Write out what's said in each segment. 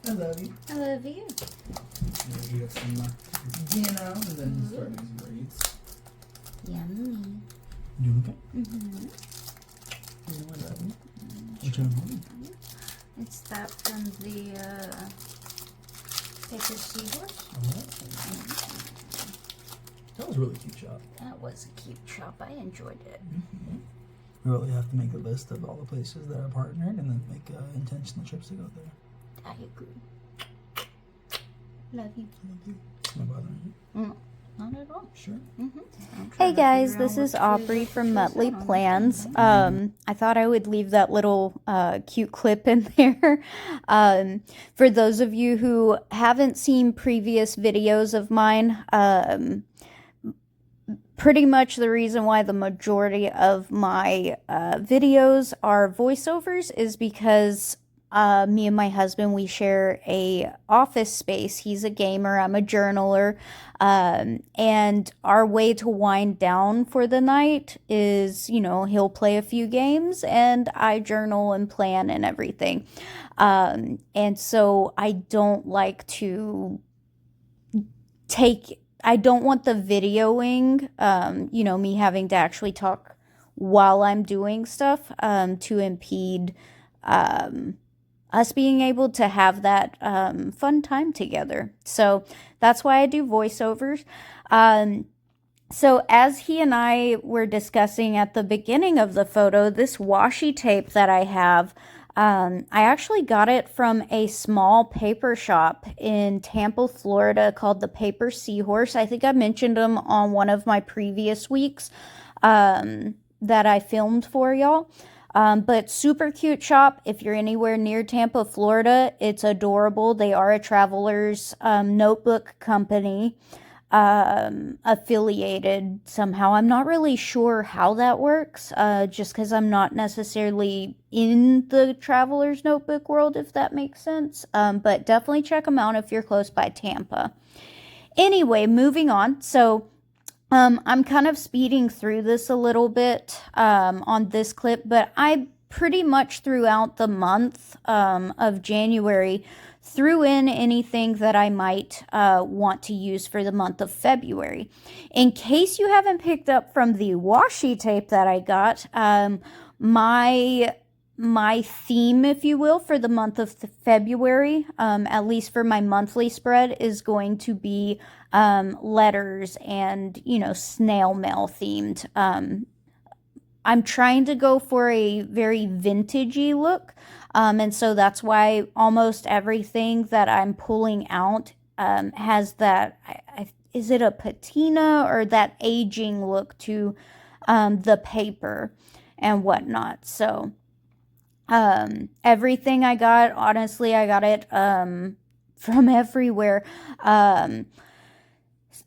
I love you. I love you. Eat us some dinner and then start making braids. Yummy. You okay? Mm-hmm. You know I love you. What you want? It's that from the Paper Seahorse. Oh. That was a really cute shop. That was a cute shop. I enjoyed it. Mm-hmm. We really have to make a list of all the places that are partnered and then make intentional trips to go there. I agree. Love you. Am I bothering you? Mm, not at all. Sure. Mm-hmm. Hey guys, this is Aubrey from Muttley Plans. I thought I would leave that little cute clip in there. For those of you who haven't seen previous videos of mine, pretty much the reason why the majority of my videos are voiceovers is because me and my husband, we share a office space. He's a gamer, I'm a journaler, and our way to wind down for the night is, you know, he'll play a few games and I journal and plan and everything. And so I don't like to I don't want the videoing, you know, me having to actually talk while I'm doing stuff, to impede us being able to have that fun time together. So that's why I do voiceovers. So as he and I were discussing at the beginning of the photo, this washi tape that I have, I actually got it from a small paper shop in Tampa, Florida called the Paper Seahorse. I think I mentioned them on one of my previous weeks that I filmed for y'all. But super cute shop. If you're anywhere near Tampa, Florida, it's adorable. They are a traveler's notebook company, affiliated somehow. I'm not really sure how that works, just because I'm not necessarily in the traveler's notebook world, if that makes sense. But definitely check them out if you're close by Tampa. Anyway, moving on. So I'm kind of speeding through this a little bit on this clip, but I pretty much throughout the month of January threw in anything that I might want to use for the month of February. In case you haven't picked up from the washi tape that I got, my theme, if you will, for the month of February, at least for my monthly spread, is going to be letters and, you know, snail mail themed. I'm trying to go for a very vintagey look, and so that's why almost everything that I'm pulling out has that, is it a patina or that aging look to the paper and whatnot. So everything I got, honestly, I got it from everywhere.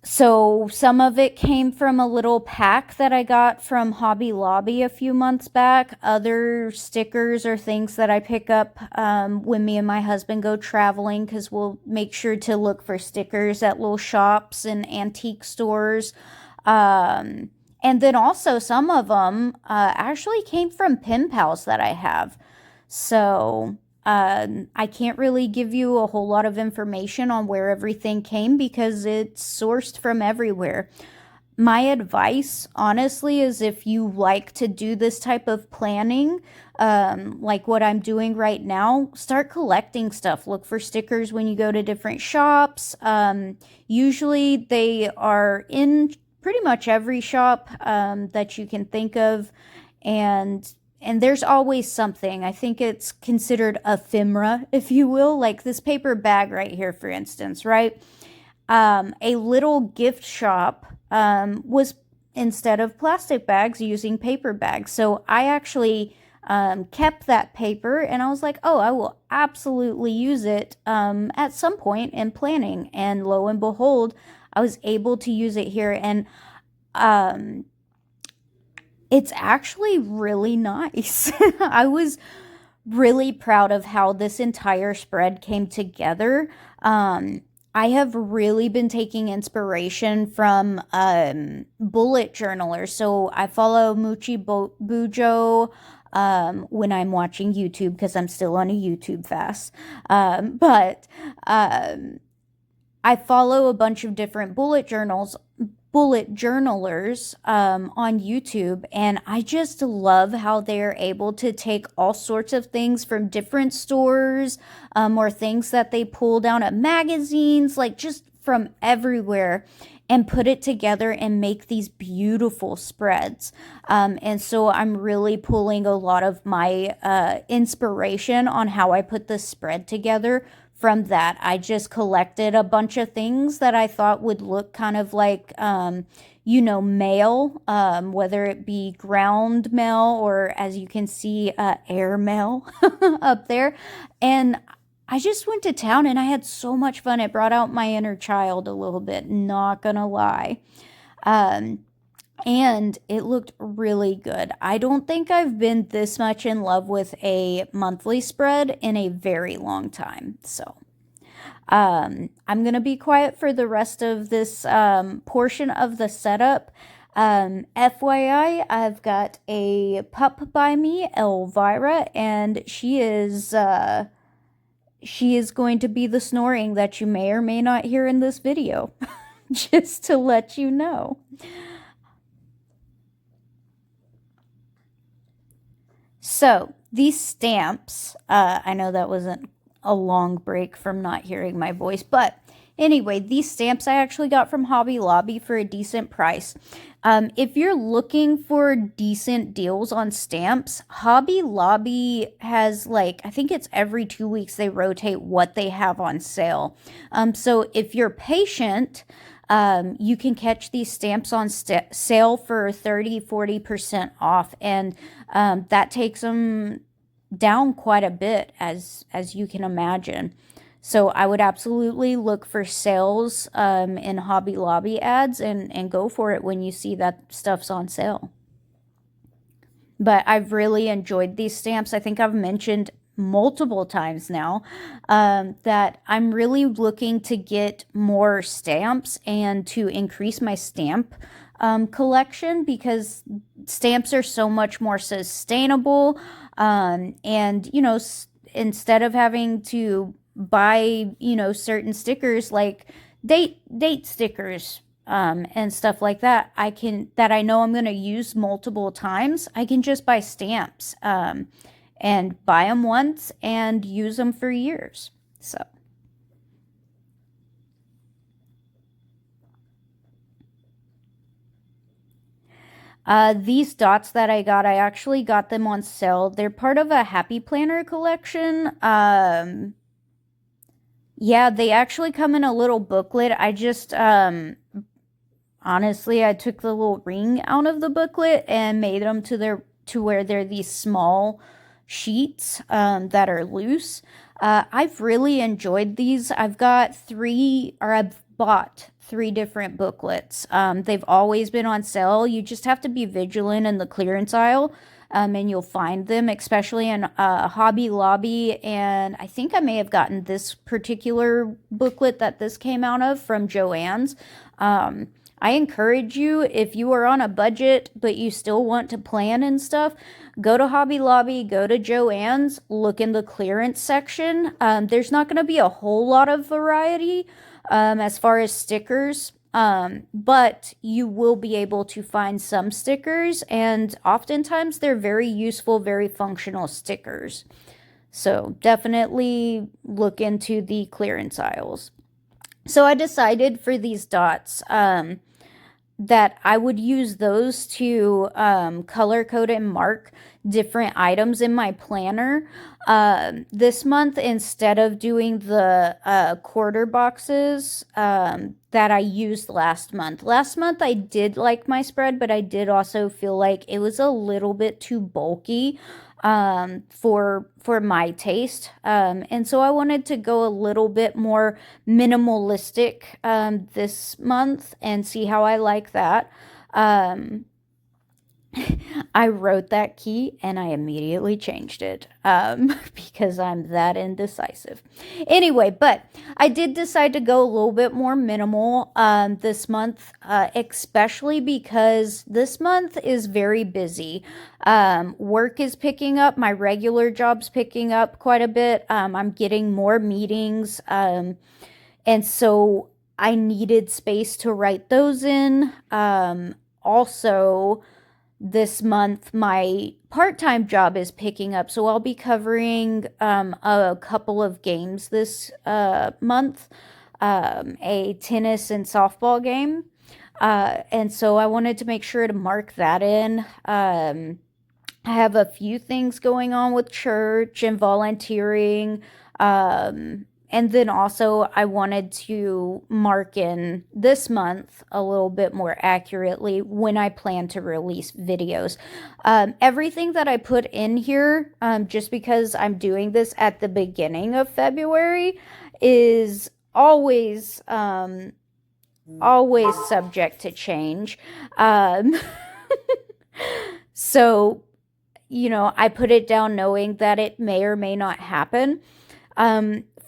So some of it came from a little pack that I got from Hobby Lobby a few months back. Other stickers or things that I pick up when me and my husband go traveling, because we'll make sure to look for stickers at little shops and antique stores. And then also some of them actually came from pen pals that I have. So I can't really give you a whole lot of information on where everything came because it's sourced from everywhere. My advice, honestly, is if you like to do this type of planning, like what I'm doing right now, start collecting stuff. Look for stickers when you go to different shops. Usually they are in pretty much every shop that you can think of, and there's always something. I think it's considered ephemera, if you will, like this paper bag right here, for instance, right? A little gift shop was, instead of plastic bags, using paper bags. So I actually kept that paper and I was like, oh, I will absolutely use it at some point in planning. And lo and behold, I was able to use it here. And it's actually really nice. I was really proud of how this entire spread came together. I have really been taking inspiration from bullet journalers. So I follow Muchi Bujo, when I'm watching YouTube because I'm still on a YouTube fast. But I follow a bunch of different bullet journalers on YouTube, and I just love how they're able to take all sorts of things from different stores, or things that they pull down at magazines, like just from everywhere, and put it together and make these beautiful spreads. And so I'm really pulling a lot of my inspiration on how I put this spread together from that. I just collected a bunch of things that I thought would look kind of like, mail, whether it be ground mail or, as you can see, air mail up there. And I just went to town and I had so much fun. It brought out my inner child a little bit, not gonna lie. And it looked really good. I don't think I've been this much in love with a monthly spread in a very long time. So I'm going to be quiet for the rest of this portion of the setup. FYI, I've got a pup by me, Elvira, and she is going to be the snoring that you may or may not hear in this video, just to let you know. So these stamps, I know that wasn't a long break from not hearing my voice, but anyway, these stamps I actually got from Hobby Lobby for a decent price. If you're looking for decent deals on stamps, Hobby Lobby has, like, I think it's every 2 weeks they rotate what they have on sale. So if you're patient, you can catch these stamps on sale for 30-40% off, and that takes them down quite a bit, as you can imagine. So I would absolutely look for sales in Hobby Lobby ads and go for it when you see that stuff's on sale. But I've really enjoyed these stamps. I think I've mentioned multiple times now that I'm really looking to get more stamps and to increase my stamp collection, because stamps are so much more sustainable, and instead of having to buy certain stickers like date stickers and stuff like that, that I know I'm going to use multiple times, I can just buy stamps and buy them once and use them for years. So these dots that I actually got them on sale. They're part of a Happy Planner collection. Yeah, they actually come in a little booklet. I just, honestly, I took the little ring out of the booklet and made them to where they're these small sheets that are loose. I've really enjoyed these. I've bought 3 different booklets. They've always been on sale. You just have to be vigilant in the clearance aisle, and you'll find them, especially in Hobby Lobby. And I think I may have gotten this particular booklet that this came out of from Joann's. I encourage you, if you are on a budget but you still want to plan and stuff, go to Hobby Lobby, go to Joann's, look in the clearance section. There's not going to be a whole lot of variety as far as stickers, but you will be able to find some stickers, and oftentimes they're very useful, very functional stickers. So definitely look into the clearance aisles. So I decided for these dots that I would use those to color code and mark different items in my planner. This month, instead of doing the quarter boxes that I used last month. Last month I did like my spread, but I did also feel like it was a little bit too bulky for my taste. And so I wanted to go a little bit more minimalistic this month and see how I like that. I wrote that key and I immediately changed it because I'm that indecisive. Anyway, but I did decide to go a little bit more minimal this month, especially because this month is very busy. Work is picking up, my regular job's picking up quite a bit. I'm getting more meetings, and so I needed space to write those in. Also, this month my part-time job is picking up, so I'll be covering a couple of games this month, a tennis and softball game, and so I wanted to make sure to mark that in. I have a few things going on with church and volunteering. And then also, I wanted to mark in this month a little bit more accurately when I plan to release videos. Everything that I put in here, just because I'm doing this at the beginning of February, is always subject to change. So, I put it down knowing that it may or may not happen.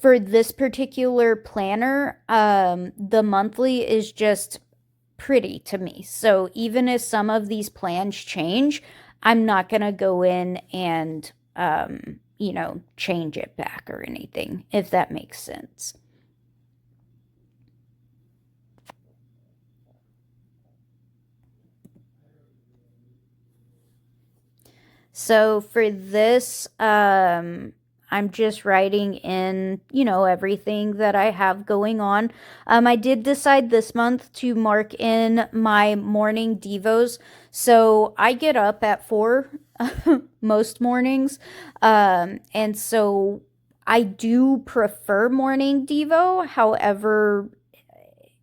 For this particular planner, the monthly is just pretty to me. So even if some of these plans change, I'm not going to go in and, change it back or anything, if that makes sense. So for this, I'm just writing in, everything that I have going on. I did decide this month to mark in my morning devos. So I get up at 4 most mornings. And so I do prefer morning devo. However,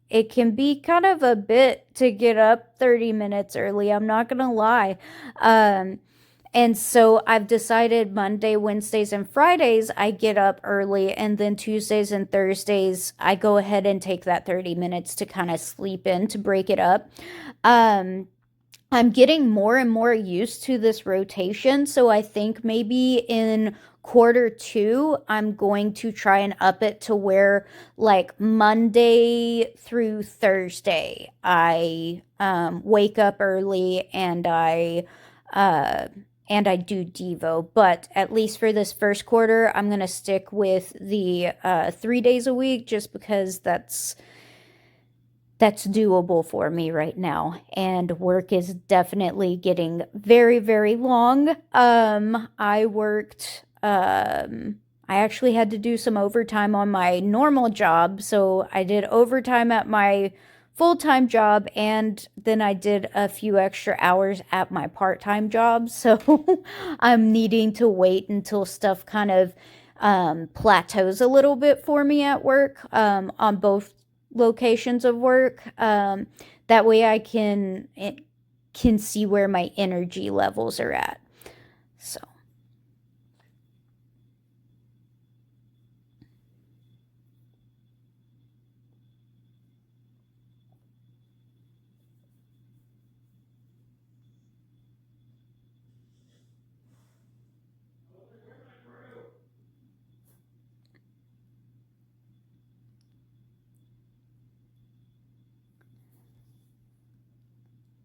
it can be kind of a bit to get up 30 minutes early. I'm not going to lie. And so I've decided Monday, Wednesdays, and Fridays I get up early, and then Tuesdays and Thursdays I go ahead and take that 30 minutes to kind of sleep in to break it up. I'm getting more and more used to this rotation, so I think maybe in Q2 I'm going to try and up it to where like Monday through Thursday I wake up early and I do Devo, but at least for this first quarter, I'm going to stick with the 3 days a week just because that's doable for me right now. And work is definitely getting very, very long. I actually had to do some overtime on my normal job, so I did overtime at my full-time job, and then I did a few extra hours at my part-time job. So I'm needing to wait until stuff kind of plateaus a little bit for me at work, on both locations of work. That way I can see where my energy levels are at. So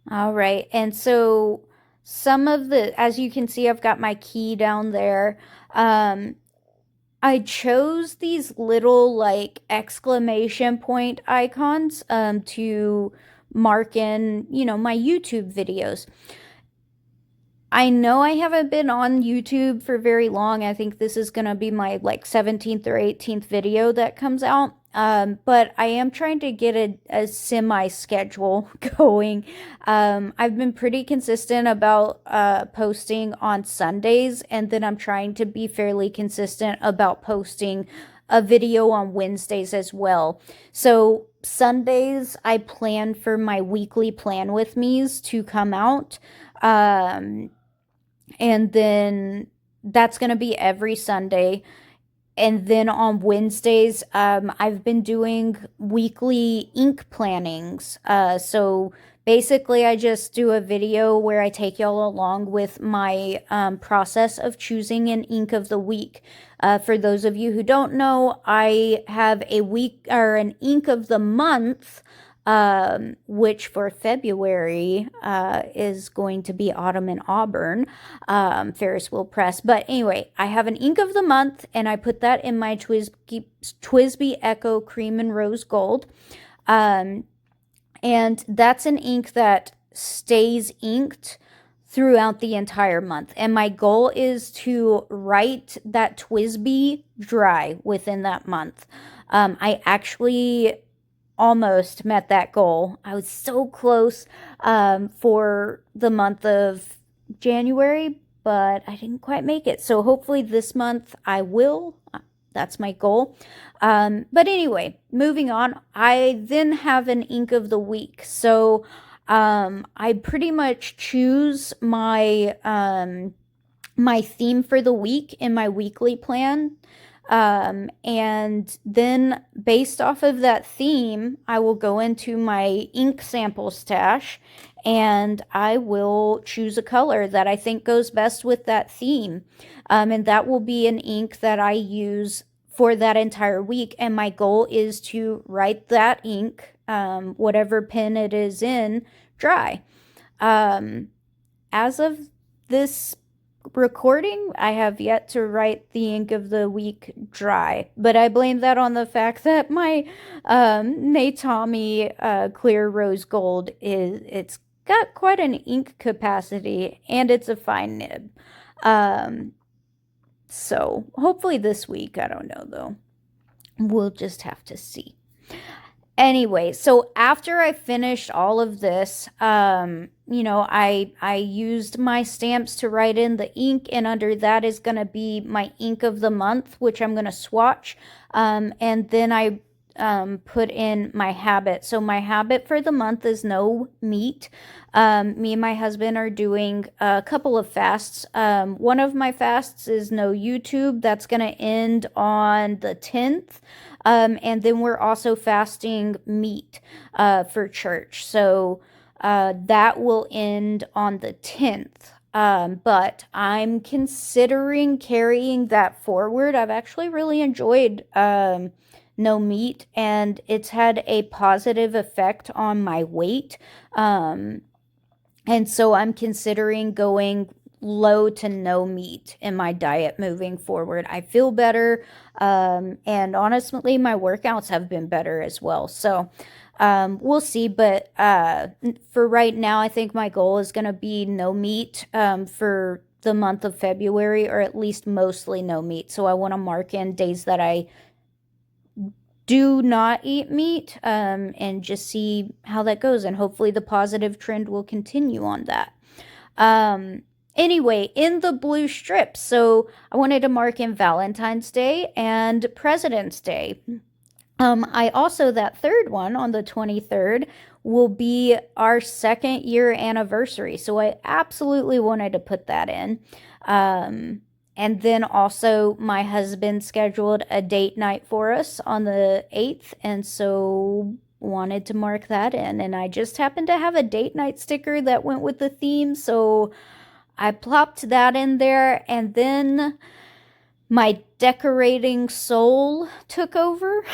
all right. And so some of as you can see, I've got my key down there. I chose these little like exclamation point icons to mark in, my YouTube videos. I know I haven't been on YouTube for very long. I think this is going to be my like 17th or 18th video that comes out. But I am trying to get a semi schedule going. I've been pretty consistent about posting on Sundays, and then I'm trying to be fairly consistent about posting a video on Wednesdays as well. So Sundays, I plan for my weekly plan with me's to come out. And then that's going to be every Sunday. And then on Wednesdays, I've been doing weekly ink plannings. So basically, I just do a video where I take y'all along with my process of choosing an ink of the week. For those of you who don't know, I have a week or an ink of the month, which for February is going to be Autumn in Auburn, Ferris Wheel Press. But anyway, I have an ink of the month, and I put that in my TWSBI Echo Cream and Rose Gold. And that's an ink that stays inked throughout the entire month. And my goal is to write that TWSBI dry within that month. I actually almost met that goal. I was so close for the month of January, but I didn't quite make it. So hopefully this month I will. That's my goal. But anyway, moving on. I then have an ink of the week. So I pretty much choose my my theme for the week in my weekly plan. And then based off of that theme, I will go into my ink sample stash and I will choose a color that I think goes best with that theme. And that will be an ink that I use for that entire week. And my goal is to write that ink, whatever pen it is in, dry. As of this recording, I have yet to write the ink of the week dry, but I blame that on the fact that my Natami clear rose gold it's got quite an ink capacity and it's a fine nib. So hopefully this week, I don't know though. We'll just have to see. Anyway, so after I finished all of this, you know, I used my stamps to write in the ink, and under that is going to be my ink of the month, which I'm going to swatch. And then I put in my habit. So my habit for the month is no meat. Me and my husband are doing a couple of fasts. One of my fasts is no YouTube. That's going to end on the 10th. And then we're also fasting meat for church. So that will end on the 10th. But I'm considering carrying that forward. I've actually really enjoyed no meat, and it's had a positive effect on my weight. And so I'm considering going low to no meat in my diet moving forward. I feel better, and honestly, my workouts have been better as well. So we'll see, but for right now, I think my goal is going to be no meat for the month of February, or at least mostly no meat. So I want to mark in days that I do not eat meat, and just see how that goes, and hopefully the positive trend will continue on that. Anyway, in the blue strips, so I wanted to mark in Valentine's Day and President's Day. I also, that third one on the 23rd will be our 2nd year anniversary. So I absolutely wanted to put that in. And then also my husband scheduled a date night for us on the 8th. And so wanted to mark that in. And I just happened to have a date night sticker that went with the theme. So I plopped that in there. And then my decorating soul took over.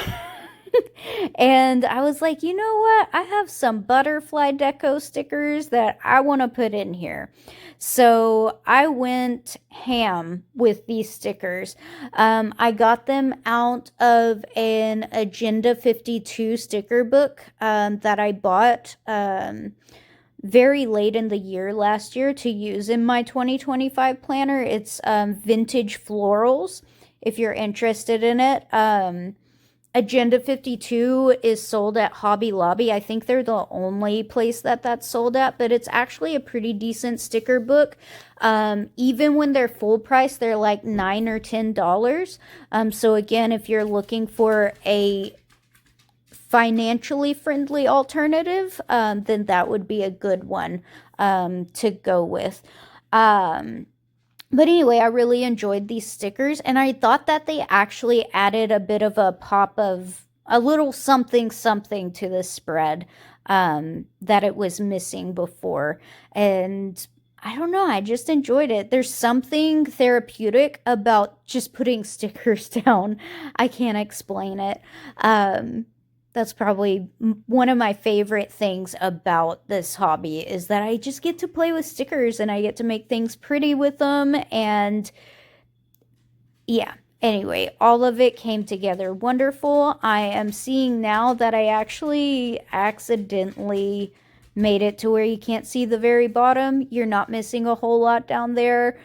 And I was like, you know what? I have some butterfly deco stickers that I want to put in here. So I went ham with these stickers. I got them out of an Agenda 52 sticker book that I bought very late in the year last year to use in my 2025 planner. It's Vintage Florals, if you're interested in it. Agenda 52 is sold at Hobby Lobby. I think they're the only place that that's sold at, but it's actually a pretty decent sticker book. Even when they're full price, they're like $9 or $10. So again, if you're looking for a financially friendly alternative, then that would be a good one to go with. But anyway, I really enjoyed these stickers, and I thought that they actually added a bit of a pop of a little something something to the spread that it was missing before. And I don't know, I just enjoyed it. There's something therapeutic about just putting stickers down. I can't explain it. That's probably one of my favorite things about this hobby is that I just get to play with stickers and I get to make things pretty with them. And yeah, anyway, all of it came together wonderful. I am seeing now that I actually accidentally made it to where you can't see the very bottom. You're not missing a whole lot down there.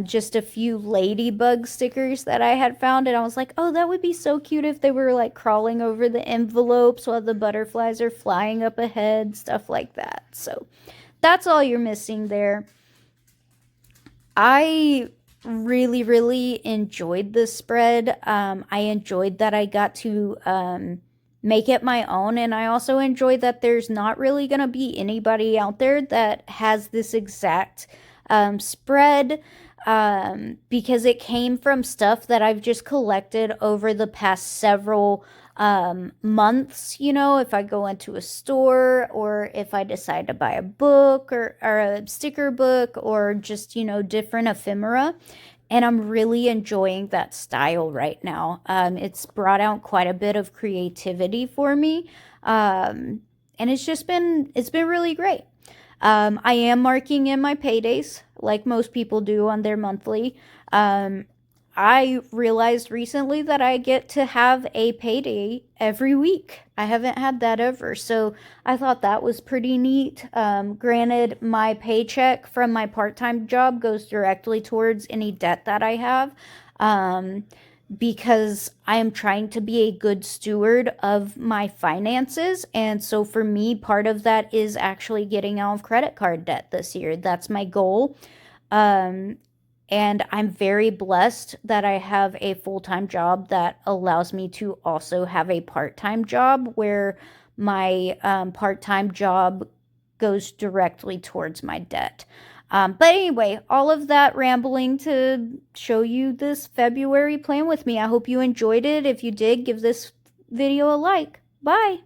Just a few ladybug stickers that I had found, and I was like, oh, that would be so cute if they were like crawling over the envelopes while the butterflies are flying up ahead, stuff like that. So that's all you're missing there. I really, really enjoyed this spread. I enjoyed that I got to make it my own, and I also enjoy that there's not really going to be anybody out there that has this exact spread because it came from stuff that I've just collected over the past several months. You know, if I go into a store or if I decide to buy a book or a sticker book or just, you know, different ephemera. And I'm really enjoying that style right now. It's brought out quite a bit of creativity for me. And it's been really great. I am marking in my paydays like most people do on their monthly. I realized recently that I get to have a payday every week. I haven't had that ever, so I thought that was pretty neat. Granted, my paycheck from my part-time job goes directly towards any debt that I have, because I am trying to be a good steward of my finances. And so for me, part of that is actually getting out of credit card debt this year. That's my goal. And I'm very blessed that I have a full-time job that allows me to also have a part-time job where my part-time job goes directly towards my debt. But anyway, all of that rambling to show you this February plan with me. I hope you enjoyed it. If you did, give this video a like. Bye.